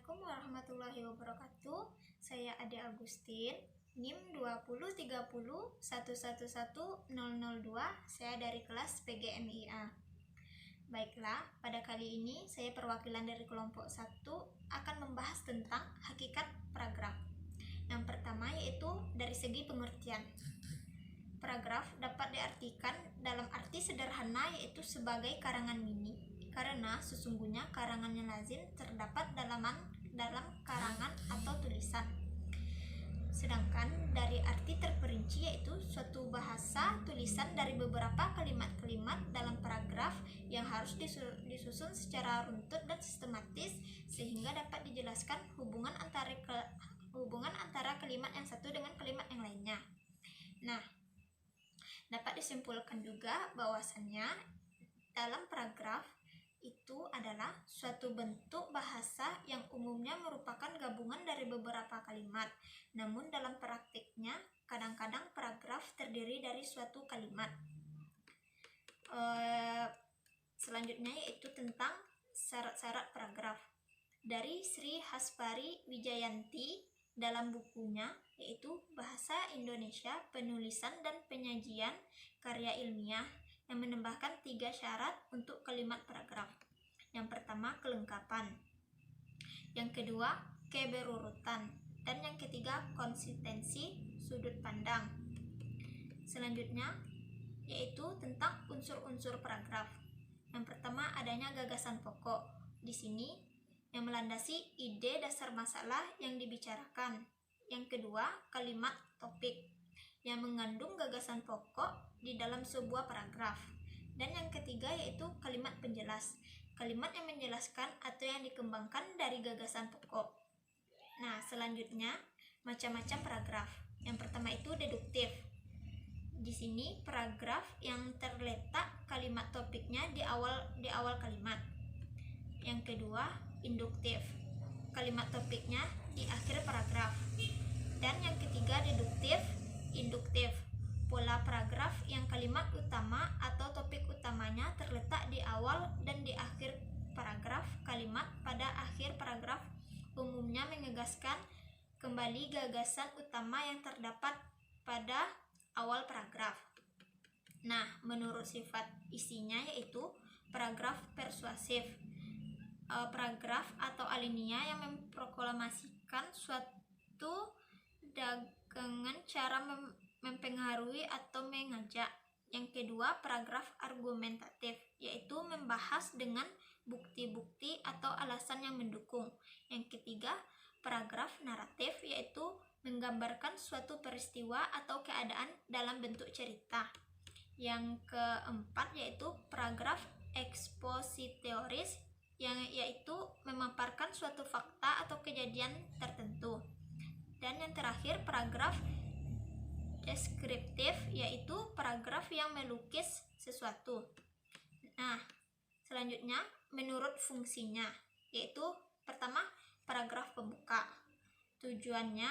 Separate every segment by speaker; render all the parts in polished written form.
Speaker 1: Assalamualaikum warahmatullahi wabarakatuh. Saya Ade Agustin, NIM 2030111002. Saya dari kelas PGMIA. Baiklah, pada kali ini saya perwakilan dari kelompok 1 akan membahas tentang hakikat paragraf. Yang pertama yaitu dari segi pengertian. Paragraf dapat diartikan dalam arti sederhana yaitu sebagai karangan mini, karena sesungguhnya karangan yang lazim terdapat dalam karangan atau tulisan. Sedangkan dari arti terperinci yaitu suatu bahasa tulisan dari beberapa kalimat-kalimat dalam paragraf yang harus disusun secara runtut dan sistematis sehingga dapat dijelaskan hubungan antara kalimat yang satu dengan kalimat yang lainnya. Nah, dapat disimpulkan juga bahwasannya dalam paragraf itu adalah suatu bentuk bahasa yang umumnya merupakan gabungan dari beberapa kalimat. Namun dalam praktiknya kadang-kadang paragraf terdiri dari suatu kalimat. Selanjutnya yaitu tentang syarat-syarat paragraf. Dari Sri Haspari Wijayanti dalam bukunya yaitu Bahasa Indonesia Penulisan dan Penyajian Karya Ilmiah yang menambahkan 3 syarat untuk kalimat paragraf. Yang pertama, kelengkapan. Yang kedua, keberurutan. Dan yang ketiga, konsistensi sudut pandang. Selanjutnya, yaitu tentang unsur-unsur paragraf. Yang pertama, adanya gagasan pokok. Di sini, yang melandasi ide dasar masalah yang dibicarakan. Yang kedua, kalimat topik yang mengandung gagasan pokok di dalam sebuah paragraf. Dan yang ketiga yaitu kalimat penjelas, kalimat yang menjelaskan atau yang dikembangkan dari gagasan pokok. Nah, selanjutnya macam-macam paragraf. Yang pertama itu deduktif. Di sini paragraf yang terletak kalimat topiknya di awal kalimat. Yang kedua, induktif. Kalimat topiknya di akhir paragraf. Dan yang ketiga, deduktif, induktif. Pola paragraf yang kalimat utama atau topik utamanya terletak di awal dan di akhir paragraf. Kalimat pada akhir paragraf umumnya menegaskan kembali gagasan utama yang terdapat pada awal paragraf. Nah, menurut sifat isinya yaitu paragraf persuasif. Paragraf atau alinea yang memproklamasikan suatu dagangan cara mempengaruhi atau mengajak. Yang kedua, paragraf argumentatif, yaitu membahas dengan bukti-bukti atau alasan yang mendukung. Yang ketiga, paragraf naratif, yaitu menggambarkan suatu peristiwa atau keadaan dalam bentuk cerita. Yang keempat yaitu paragraf ekspositoris, yang yaitu memaparkan suatu fakta atau kejadian tertentu. Dan yang terakhir, paragraf deskriptif, yaitu paragraf yang melukis sesuatu. Nah, selanjutnya menurut fungsinya, yaitu pertama, paragraf pembuka. Tujuannya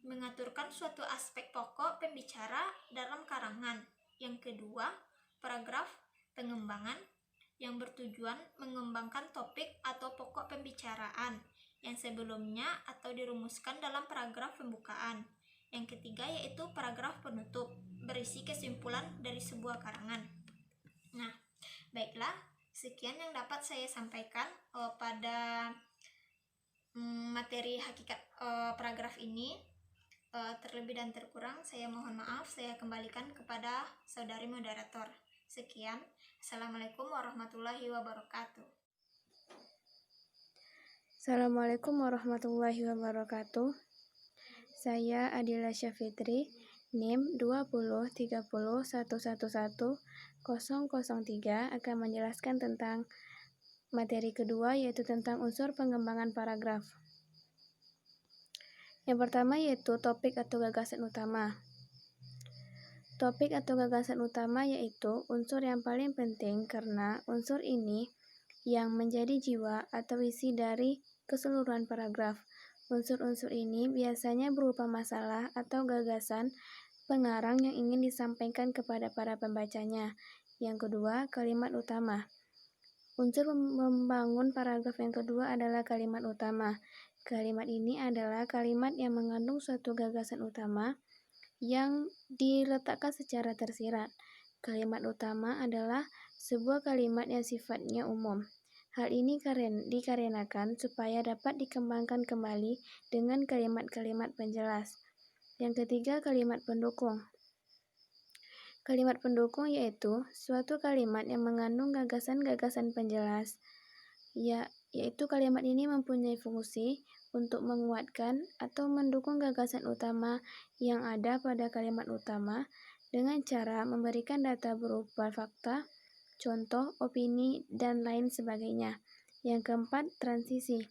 Speaker 1: mengaturkan suatu aspek pokok pembicara dalam karangan. Yang kedua, paragraf pengembangan yang bertujuan mengembangkan topik atau pokok pembicaraan yang sebelumnya atau dirumuskan dalam paragraf pembukaan. Yang ketiga yaitu paragraf penutup, berisi kesimpulan dari sebuah karangan. Nah, baiklah, sekian yang dapat saya sampaikan pada materi hakikat paragraf ini. Terlebih dan terkurang saya mohon maaf, saya kembalikan kepada saudari moderator. Sekian, Assalamualaikum warahmatullahi wabarakatuh.
Speaker 2: Assalamualaikum warahmatullahi wabarakatuh. Saya Adila Syafitri, NIM 2030111003 akan menjelaskan tentang materi kedua yaitu tentang unsur pengembangan paragraf. Yang pertama yaitu topik atau gagasan utama. Topik atau gagasan utama yaitu unsur yang paling penting karena unsur ini yang menjadi jiwa atau isi dari keseluruhan paragraf. Unsur-unsur ini biasanya berupa masalah atau gagasan pengarang yang ingin disampaikan kepada para pembacanya. Yang kedua, kalimat utama. Unsur membangun paragraf yang kedua adalah kalimat utama. Kalimat ini adalah kalimat yang mengandung suatu gagasan utama yang diletakkan secara tersirat. Kalimat utama adalah sebuah kalimat yang sifatnya umum. Hal ini dikarenakan supaya dapat dikembangkan kembali dengan kalimat-kalimat penjelas. Yang ketiga, kalimat pendukung. Kalimat pendukung yaitu suatu kalimat yang mengandung gagasan-gagasan penjelas, yaitu kalimat ini mempunyai fungsi untuk menguatkan atau mendukung gagasan utama yang ada pada kalimat utama dengan cara memberikan data berupa fakta, contoh, opini, dan lain sebagainya. Yang keempat, transisi.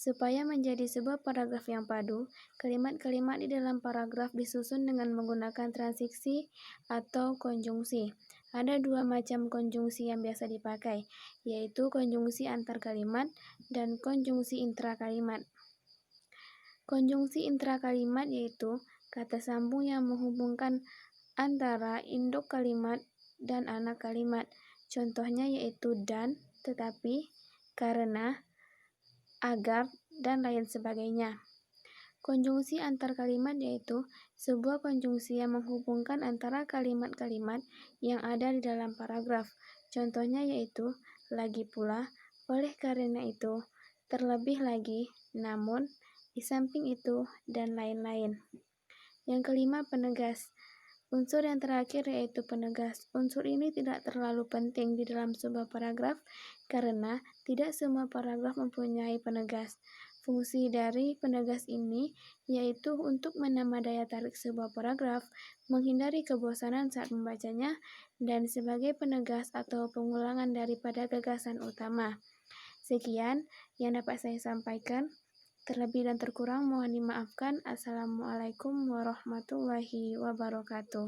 Speaker 2: Supaya menjadi sebuah paragraf yang padu, kalimat-kalimat di dalam paragraf disusun dengan menggunakan transisi atau konjungsi. Ada dua macam konjungsi yang biasa dipakai, yaitu konjungsi antar kalimat dan konjungsi intrakalimat. Konjungsi intrakalimat yaitu kata sambung yang menghubungkan antara induk kalimat dan anak kalimat. Contohnya yaitu dan, tetapi, karena, agar, dan lain sebagainya. Konjungsi antar kalimat yaitu sebuah konjungsi yang menghubungkan antara kalimat-kalimat yang ada di dalam paragraf. Contohnya yaitu lagi pula, oleh karena itu, terlebih lagi, namun, di samping itu, dan lain-lain. Yang kelima, penegas. Unsur yang terakhir yaitu penegas. Unsur ini tidak terlalu penting di dalam sebuah paragraf karena tidak semua paragraf mempunyai penegas. Fungsi dari penegas ini yaitu untuk menambah daya tarik sebuah paragraf, menghindari kebosanan saat membacanya, dan sebagai penegas atau pengulangan daripada gagasan utama. Sekian yang dapat saya sampaikan. Terlebih dan terkurang mohon dimaafkan. Assalamualaikum warahmatullahi wabarakatuh.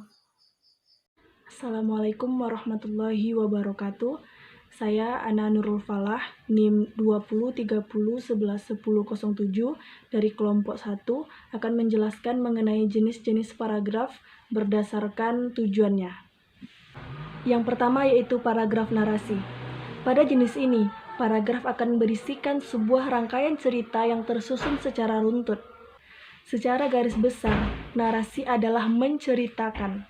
Speaker 3: Assalamualaikum warahmatullahi wabarakatuh. Saya Ana Nurul Falah, NIM 2030111007 dari kelompok 1 akan menjelaskan mengenai jenis-jenis paragraf berdasarkan tujuannya. Yang pertama yaitu paragraf narasi. Pada jenis ini, paragraf akan berisikan sebuah rangkaian cerita yang tersusun secara runtut. Secara garis besar, narasi adalah menceritakan.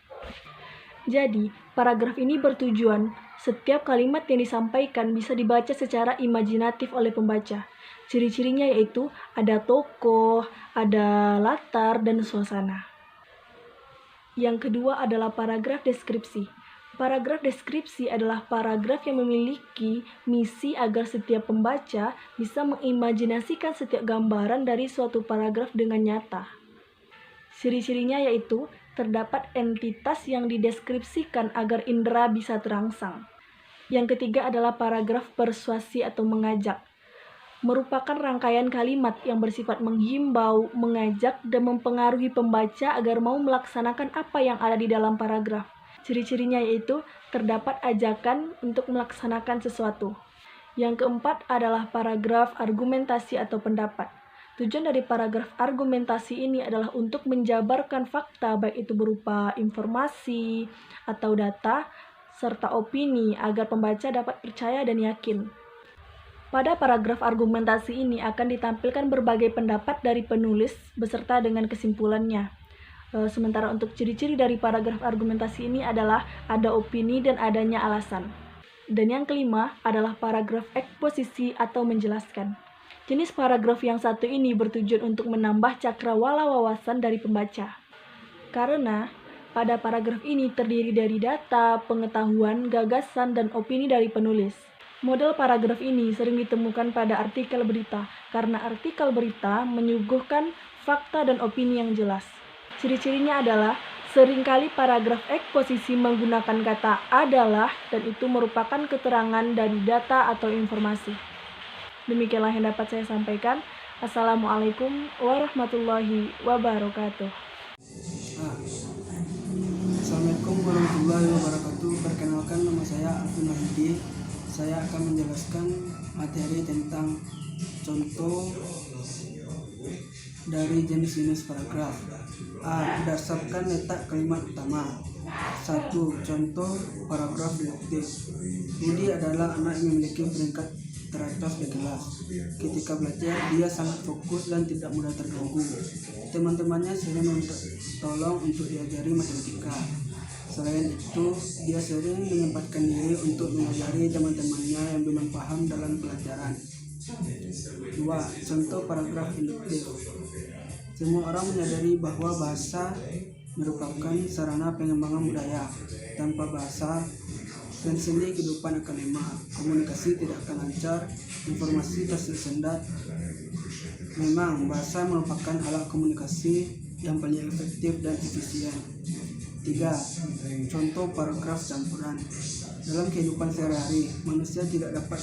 Speaker 3: Jadi, paragraf ini bertujuan setiap kalimat yang disampaikan bisa dibaca secara imajinatif oleh pembaca. Ciri-cirinya yaitu ada tokoh, ada latar, dan suasana. Yang kedua adalah paragraf deskripsi. Paragraf deskripsi adalah paragraf yang memiliki misi agar setiap pembaca bisa mengimajinasikan setiap gambaran dari suatu paragraf dengan nyata. Ciri-cirinya yaitu terdapat entitas yang dideskripsikan agar indera bisa terangsang. Yang ketiga adalah paragraf persuasi atau mengajak. Merupakan rangkaian kalimat yang bersifat menghimbau, mengajak, dan mempengaruhi pembaca agar mau melaksanakan apa yang ada di dalam paragraf. Ciri-cirinya yaitu terdapat ajakan untuk melaksanakan sesuatu. Yang keempat adalah paragraf argumentasi atau pendapat. Tujuan dari paragraf argumentasi ini adalah untuk menjabarkan fakta baik itu berupa informasi atau data serta opini agar pembaca dapat percaya dan yakin. Pada paragraf argumentasi ini akan ditampilkan berbagai pendapat dari penulis beserta dengan kesimpulannya. Sementara untuk ciri-ciri dari paragraf argumentasi ini adalah ada opini dan adanya alasan. Dan yang kelima adalah paragraf eksposisi atau menjelaskan. Jenis paragraf yang satu ini bertujuan untuk menambah cakrawala wawasan dari pembaca. Karena pada paragraf ini terdiri dari data, pengetahuan, gagasan, dan opini dari penulis. Model paragraf ini sering ditemukan pada artikel berita, karena artikel berita menyuguhkan fakta dan opini yang jelas. Ciri-cirinya adalah seringkali paragraf eksposisi menggunakan kata adalah dan itu merupakan keterangan dari data atau informasi. Demikianlah yang dapat saya sampaikan. Assalamualaikum warahmatullahi wabarakatuh.
Speaker 4: Assalamualaikum warahmatullahi wabarakatuh. Perkenalkan, nama saya Alvin Mahdi. Saya akan menjelaskan materi tentang contoh dari jenis-jenis paragraf. A. Berdasarkan letak kalimat utama. 1. Contoh paragraf deduktif. Budi adalah anak yang memiliki peringkat teratas di kelas. Ketika belajar, dia sangat fokus dan tidak mudah terganggu. Teman-temannya sering meminta tolong untuk diajari matematika. Selain itu, dia sering menyempatkan diri untuk mengajari teman-temannya yang belum paham dalam pelajaran. 2. Contoh paragraf induktif. Semua orang menyadari bahwa bahasa merupakan sarana pengembangan budaya. Tanpa bahasa, sendi kehidupan akan lemah, komunikasi tidak akan lancar, informasi tersendat. Memang, bahasa merupakan alat komunikasi yang paling efektif dan efisien. 3. Contoh paragraf campuran. Dalam kehidupan sehari-hari, manusia tidak dapat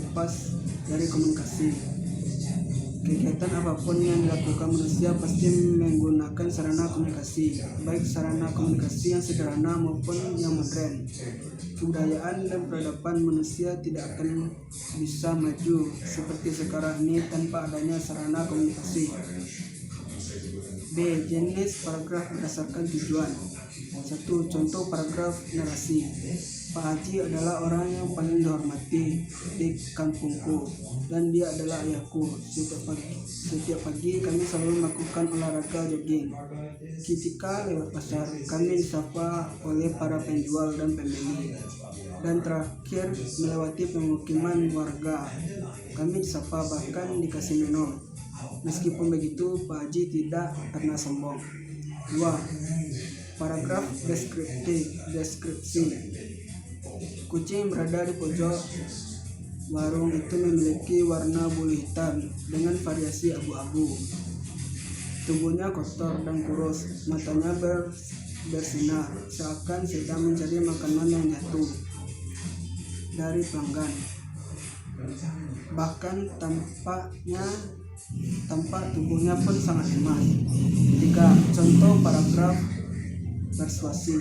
Speaker 4: lepas dari komunikasi. Kegiatan apapun yang dilakukan manusia pasti menggunakan sarana komunikasi, baik sarana komunikasi yang sederhana maupun yang modern. Kebudayaan dan peradaban manusia tidak akan bisa maju seperti sekarang ini tanpa adanya sarana komunikasi. B. Jenis paragraf berdasarkan tujuan. 1. Contoh paragraf narasi. Pak Haji adalah orang yang paling dihormati di kampungku dan dia adalah ayahku. Setiap pagi kami selalu melakukan olahraga jogging. Ketika lewat pasar, kami disapa oleh para penjual dan pembeli. Dan terakhir melewati pemukiman warga, kami disapa bahkan dikasih minum. Meskipun begitu, Pak Haji tidak pernah sombong. 2. Paragraf deskripsi. Kucing berada di pojok warung itu memiliki warna bulu hitam dengan variasi abu-abu. Tubuhnya kotor dan kurus, matanya bersinar, seakan sedang mencari makanan yang jatuh dari pelanggan. Bahkan tampak tubuhnya pun sangat lemas. 3. Contoh paragraf persuasi.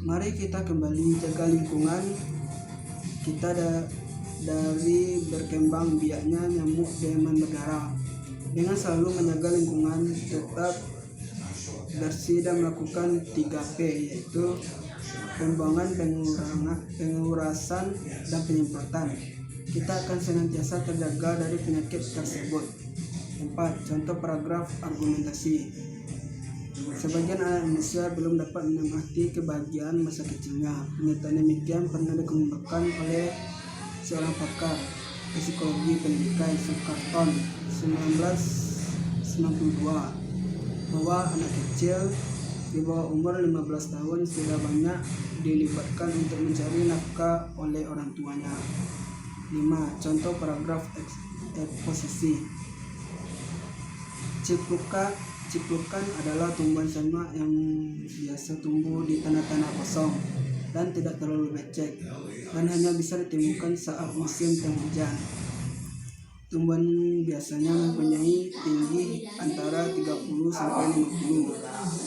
Speaker 4: Mari kita kembali jaga lingkungan kita dari berkembang biaknya nyamuk demam berdarah. Dengan selalu menjaga lingkungan tetap bersih dan melakukan 3P, yaitu pembuangan, pengurasan, dan penyemprotan, kita akan senantiasa terjaga dari penyakit tersebut. 4. Contoh paragraf argumentasi. Sebagian anak Indonesia belum dapat menikmati kebahagiaan masa kecilnya. Pernyataan demikian pernah dikemukakan oleh seorang pakar psikologi pendidikan Sukarton 1992 bahwa anak kecil di bawah umur 15 tahun sudah banyak dilibatkan untuk mencari nafkah oleh orang tuanya. 5. Contoh paragraf eksposisi. Ciplukan adalah tumbuhan semak yang biasa tumbuh di tanah-tanah kosong dan tidak terlalu becek dan hanya bisa ditemukan saat musim penghujan. Tumbuhan biasanya mempunyai tinggi antara 30 sampai 50.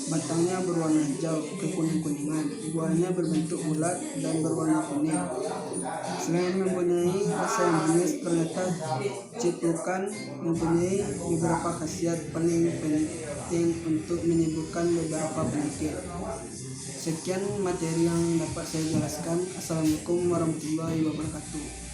Speaker 4: Batangnya berwarna hijau kekuning-kuningan. Buahnya berbentuk bulat dan berwarna kuning. Selain mempunyai rasa yang manis, ternyata ciplukan mempunyai beberapa khasiat paling penting untuk menyembuhkan beberapa penyakit. Sekian materi yang dapat saya jelaskan. Assalamualaikum warahmatullahi wabarakatuh.